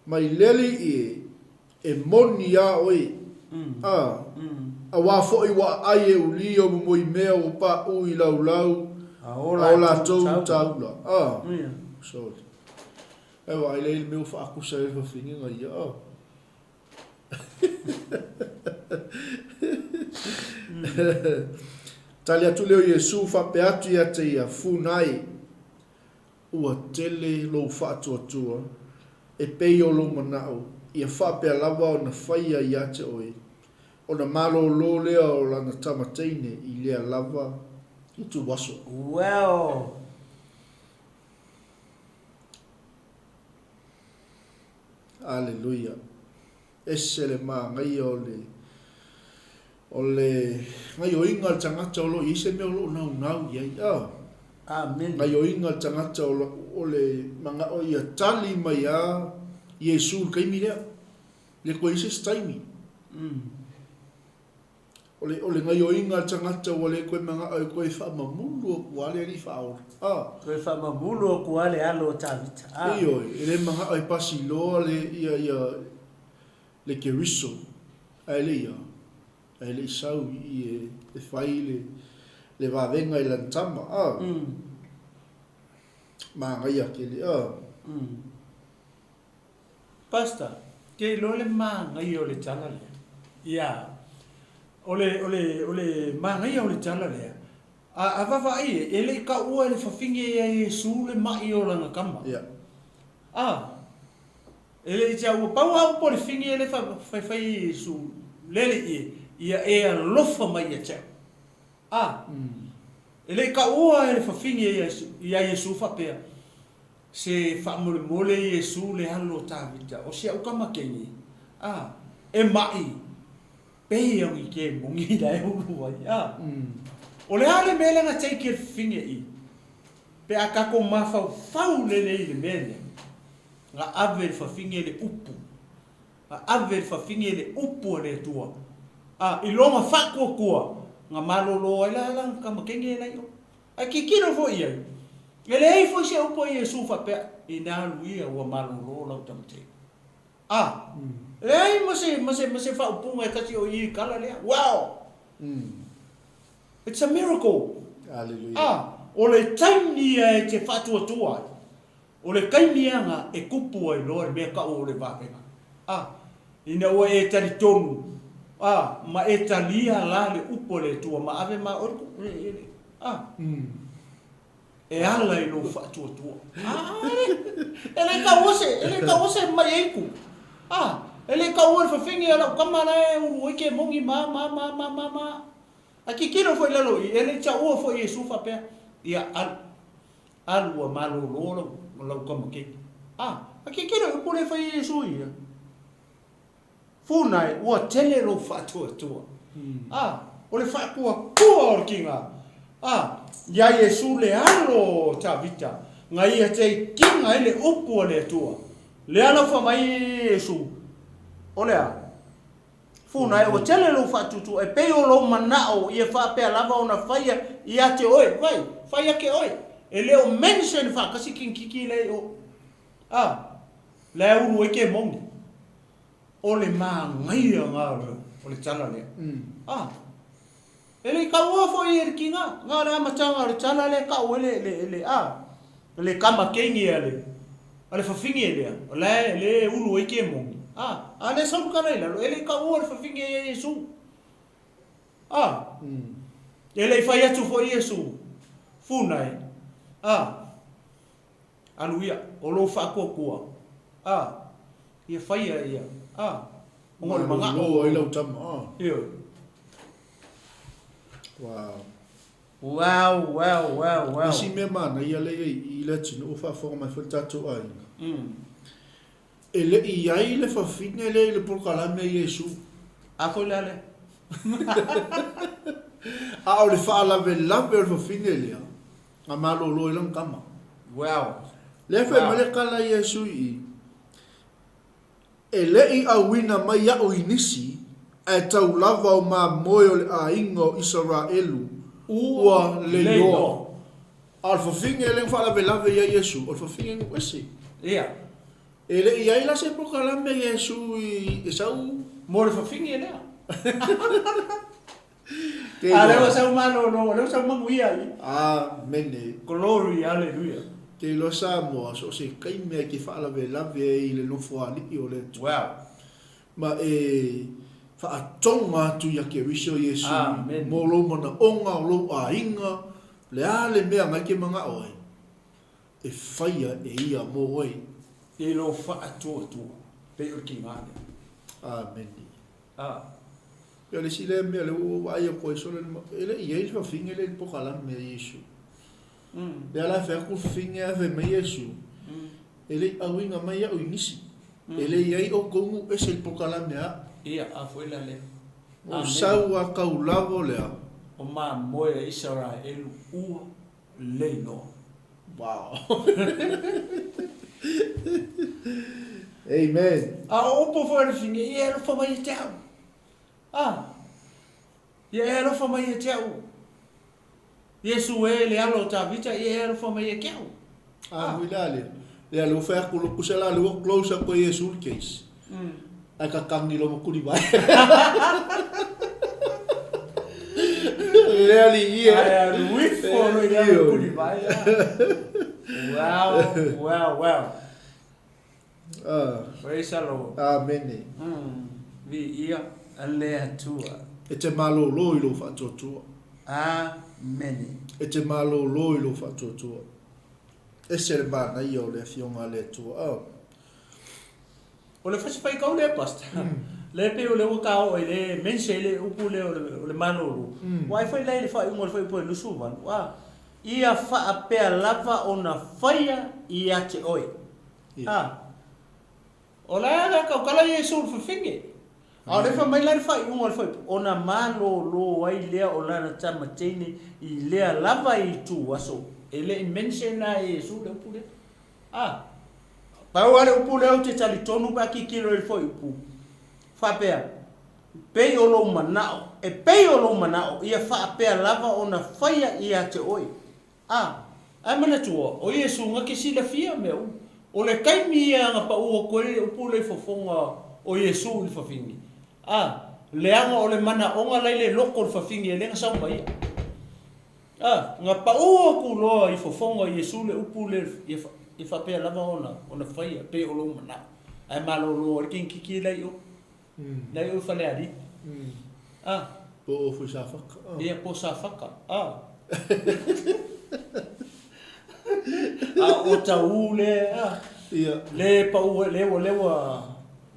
Mai leli e monia oi. A wa fo i wa ai e uli o mo i mea o pa u i lau. Ola tau taula. So. E wa ile il meu fa akusa e fa fini nga ia. Tali atu leo Yesu fa pe atu ia te ia funai ua tele lo faatuatua e pei o lo manao ia fa pe lava o na faia ia te oi o na malolo lea o lana tamateine i lea lava i tu waso. Well. Aleluia. Esele ma ngai o le ngai o inga tangata o lo i se me o lo nau ia ia. Amen. Ngai o inga tangata o le manga o ia tali mai a Yesu kai mi lea. Le ko ise staimi. Ole ngai o inga tangata wale koe manga au koe whamamulu o kuale ni whaora. Koe whamamulu o kuale alo tāwita. Iyo, ele manga ai pasi loa le ke riso. Aile ia. Aile isau i e whai le wawenga i lantama. Maa ngai ake le. Pasta, ke lole maa ngai o le tala le. Ia. Ole maa ngai o le tala le. A wawa ai, ele ka ua le whawhinge e Yesu le mai o langa kama. Ia. Ele tia ua pau au po le whinge ele whai Yesu lele ia e alofa mai a tau. Ele ka ua ele whawhinge ia Yesu whapea. Se whamole mole Yesu le halo tāwita. O se au kama kengi. E mai. Pei au i ke mungi da e uru wai. O le hale mele nga take it whinge i. Pe a kako mawhau lele i le mele. Nga ave le whawhinge le upu. Nga ave le whawhinge le upu le tua. I longa whakua kua. Nga malolo e la lang kama kengi e lai o. A kikino fo i ai. Ele ei fo se upo i Yesu whapea. I nā luia ua malolo lau tamate. Ele ei mase whaupunga e tati o i kala lea. Wow! It's a miracle. Hallelujah. O le taimi e te faatuatua. O le kaimianga e kupu ai loa mea ka o le wapenga. Ina ua e tali tonu. Ma e talia la le upo le tua. Ma ave ma orku. E ala i lo faatuatua. Ele ka ose mai eiku. Ele ka ua le whawhingi ala kamana e uru ike mongi ma. A kikino foi lalo i ele tia ua foi Yesu whapea. Ia alua malolo lau kama keki. A kikino i pule foi Yesu ia. Funai ua tele lo faatuatua. O le whakua kua o kinga. Ia Yesu le alo ta vita. Nga ia te kinga ele upu le tua. Le alo whamai Yesu. O lea. Funa e o tele lo fatutu e pe o lo manao i e whapea lava o na whaia i ate oe, vai, whaia ke oe. E leo mention whakasi kiki le o. Le uru e ke mongi. O le maa ngaia ngā o le tala lea. E le ka ua fo i e kinga, ngā le amatanga o le tala le ka ue le kama kengi a le. A le whawhingi e lea, le uru e ke mongi. Ale sabu kana ila, ele ka ua le whawhinge e Yesu. Ele i whai atu fo Yesu. Funai. Aluia, o lo whakua kua. Ia whai a ia. Ngole manga o i lau tama. Iyo. Wow. Isi me mana ia le i le tino o whawhonga mai whantatu ai. Ele i ai le whawhinge le i le porkalame Yesu. A foi lale. O le whaalave lave o le whawhinge lea. Nga malolo i lang kama. Wow. Le whai male kala Yesu i. Ele i awina mai a o inisi. E tau lava o ma moe o le a ingo Israelu. Ua le loa. A le whawhinge le whaalave lave ia Yesu. O le whawhinge ngu esi. Ia. Ele i ai la se prokalame Yesu i sau. Mo le whawhingi e lea. Leo sau malolo, leo sau manguia i. Mene. Glory, hallelujah. Te lo sa moa so se kaimea ki whaalave lave i le nofo alipi o le tu. Wow. Ma whaatonga atu ia ke risio Yesu. Amen. Mo lo mana onga o lo a inga. Le ale mea ngai ke manga oe. E whaia e ia mo oe. E lo faatuatua. Pe o ki ngāne. Amen. Ia le sile mea le o ai o koe sole. Ele i ei fa finge le pokala me Yesu. Le ala whea ku finge a me Yesu. Ele awinga mai a o inisi. Ele i ei o kongu e se pokala mea. Ia a foi la le. O sau a kaulavo lea. O ma moe Israel ua leino. Wow. Amen. A opo foi le finge e ero fa mai tau. Ia e alofa mai e te au. Iesu e le alo ta vita ia e alofa mai e ke au. Wilale. Le alo fa ko lo kusela lo close up Yesu case. Ai ka kangi lo kuri vai. Le ali ia. Ai with for lo ia kuri vai. Wow. Praise the Lord. Amen. Vi ia ale atua. E te malolo i lo faatoatua. Amen. E te malolo i lo faatoatua. E se le MANAI o le fionga le tua. O le fasi pai kau le pasta. Le pe o le uka o le mense le upu le o le malolo. Wai fai le fai un fai po le suvan. Wa ia fa a pe lava ona faia ia te oi. O la ka kala Yesu fa finge. A le fa mai la fai un fai ona malolo ai le o la na tama tene I le lava I tu waso. Ele mense na Yesu le upu le. Pau ale upu leo te tali tonu pa ki kilo il foi upu. Fa pea. Pei o lo manao. E pei o lo manao. Ia fa pea lava ona faia ia te oi. Ai mana tua. O Yesu nga ke sila fia meu. O le kaimi ia nga pa ua koe upu le fofonga o Yesu il fafingi. Le anga o le mana onga lai le loko il fafingi e lenga sao mai. Nga pa ua kuloa I fofonga o Yesu le upu le I fa pe lava ona faia pe o lo mana ai malolo kin kiki lai o fa le ali Po fu sa faka. Ia po sa faka o taule Ia. le pa u le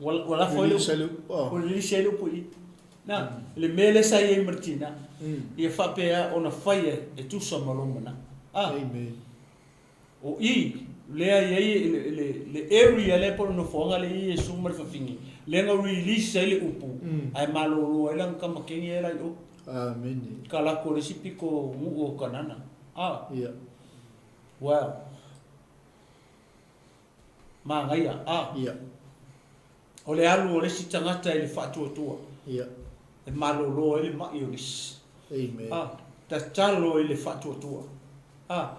wala foi o le selo pui na le mele sa ye martina ia fa pe ona faia e tu sa malo mana Amen. o le area le por no fonga le Yesu mar fa fingi le nga release le upu ai malolo ai lang kama kengi era o Amen. kala ko le sipiko mu o kanana Ia. wow mangaya Ia. o le alu o le sitangata le faatuatua Ia. e malolo le mai o lis Amen. ta talo le faatuatua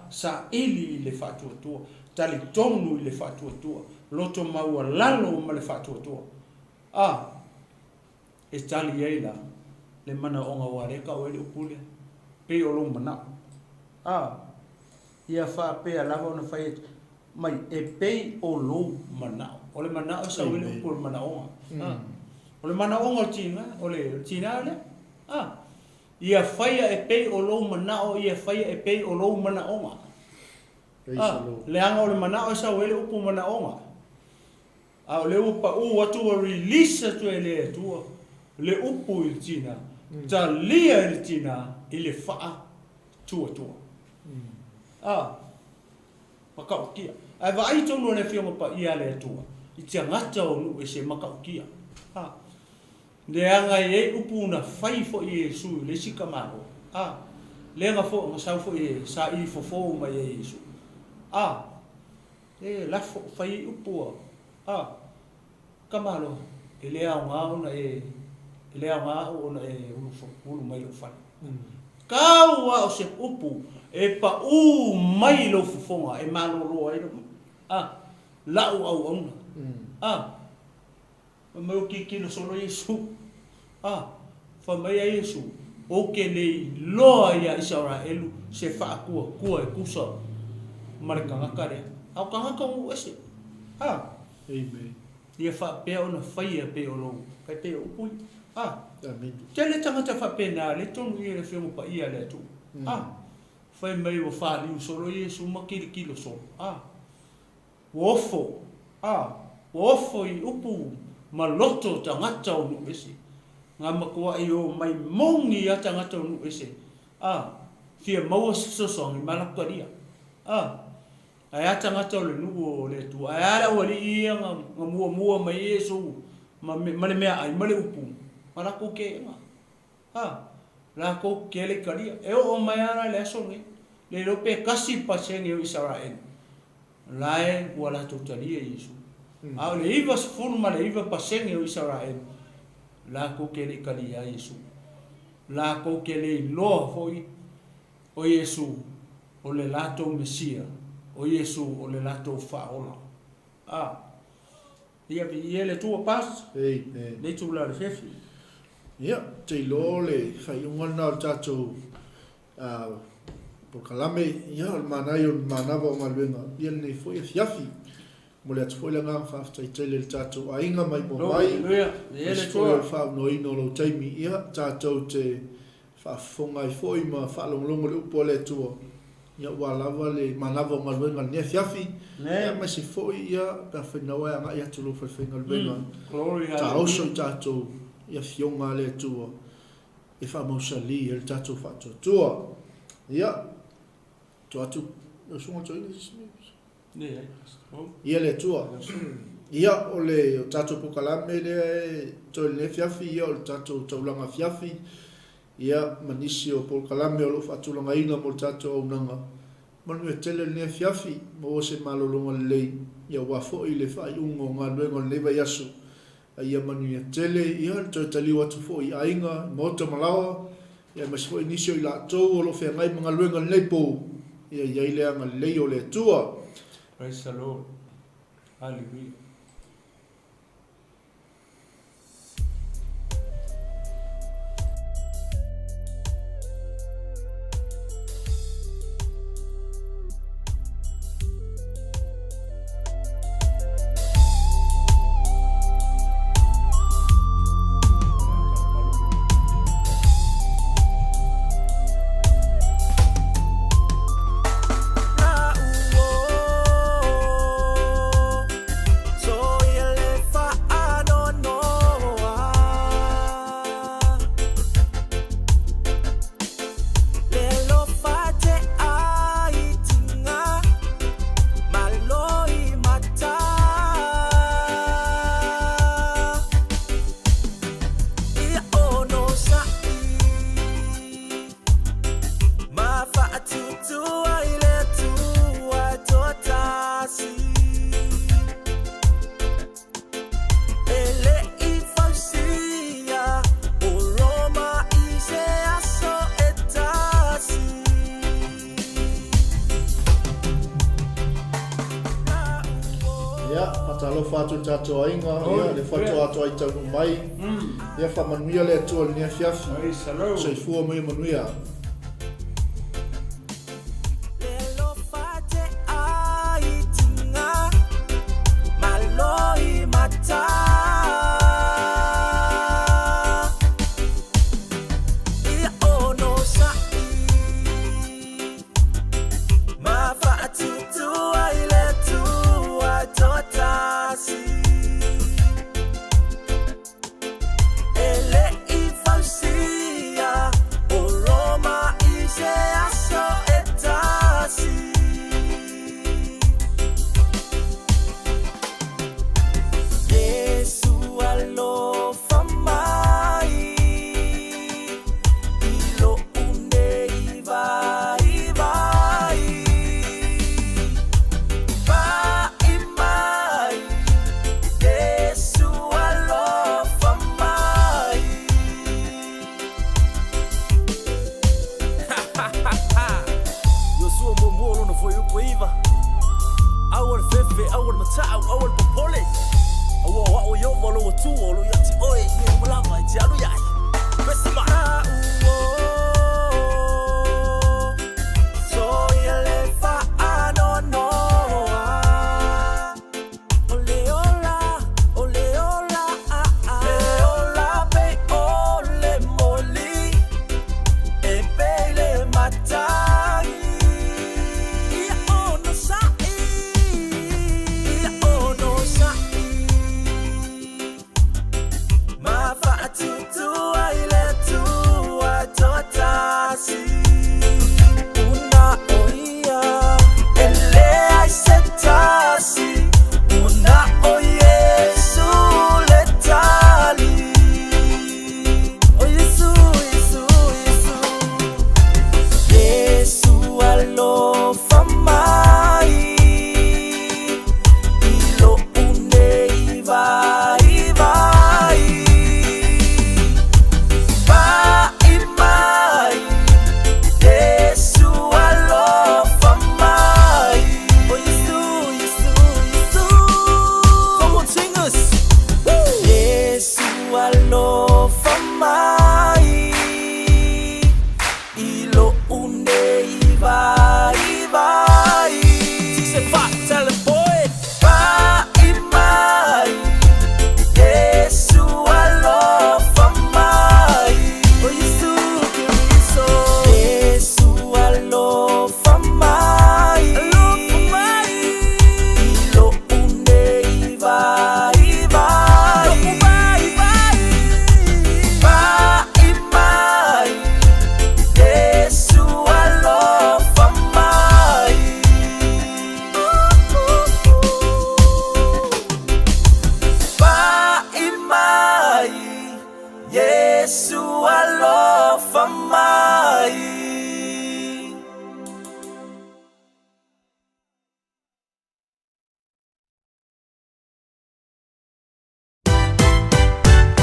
sa ili le faatuatua tali tonu le faatuatua loto maua lalo ma le faatuatua e tali eila le mana onga wale ka o le upule pe o lo mana ia fa pe lava ona fai mai e pe o lo mana o le mana o sa wele upule mana onga o le mana onga o le tina le ia faia e pe o lo mana o ia faia e pe o lo mana onga le anga o le mana o sa wele upu mana onga o le upa atu o release atu e le atua le upu il tina ta lia il tina ile faa tua makaukia ai vai tonu le fionga pa ia le atua I tia ngata o nu e se makaukia le anga e upu na fai fo Yesu le sikamaro le nga fo nga sau fo sa I fo mai Yesu la fo fai upu kamalo ele anga ona ele anga ona ulu mai lo fa kau wa o se upu e pa u mai lo fonga e malolo ai la u au ona mai o ki no solo Yesu fa mai Yesu o ke le loa ia Israelu se fa kua e kusa marka ngakare au kanga ka u ese Amen. ia fa pe ona faia pe o lo kai pe o pui Amen. tele tangata fa pe na le tonu ia le femu pa ia le tu fai mai o fa li solo Yesu makiri kilo so wofo I upu maloto tangata o nu ese nga makua I o mai mongi a tangata o nu ese fia maua sosongi malakaria ai ata ngata o le nuo le tu ai ala o li ia nga mua mai Yesu ma le mea ai ma le upu ma la ko ke la ko ke le karia e o mai ara le asongi le lo pe kasi pasenge o Israel lai wala totalia Yesu le iva sfunu ma le iva pasenge o Israel la ko ke le karia Yesu la ko ke le loa foi o Yesu o le lato Mesia o Yesu o le lato faola ia vi le tua pas le tu la fefi ia te lo le fai ngona o tato por kalame ia o manai o manava o maluenga ia ne foi fiafi mo le atu le nga fa tai tele le tato ainga mai mo mai le tua fa no ino lo taimi ia tato te fa fonga i foi ma fa longo le upo le tua ia wala le manava o maluenga ne fiafi ia ma si foi ia pa fenawa nga ia tu lo fa fenga le glory ta oso tato ia fionga le tua e fa mo sali el tato fa tua ia tu atu no sunga tu ia le tua ia o le tato pokalame le to le fiafi ia o tato taulanga fiafi ia manisi o pokalame o lo fatulanga ina mo tato o nanga manu e tele le fiafi mo se malolonga le ia wa fo i le fai ungo nga luenga le vai asu ia manu e tele ia to tali watu fo i ainga mo to malawa ia mas fo inisio i la to o lo fe ngai mga luenga le po ia ile anga le o le tua. Praise the Lord. Hallelujah. Talo fatu tato ainga ia le fatu ato ai tau mai ia fa manuia le atua le nia fiafi Praise the Lord. sei fua mai manuia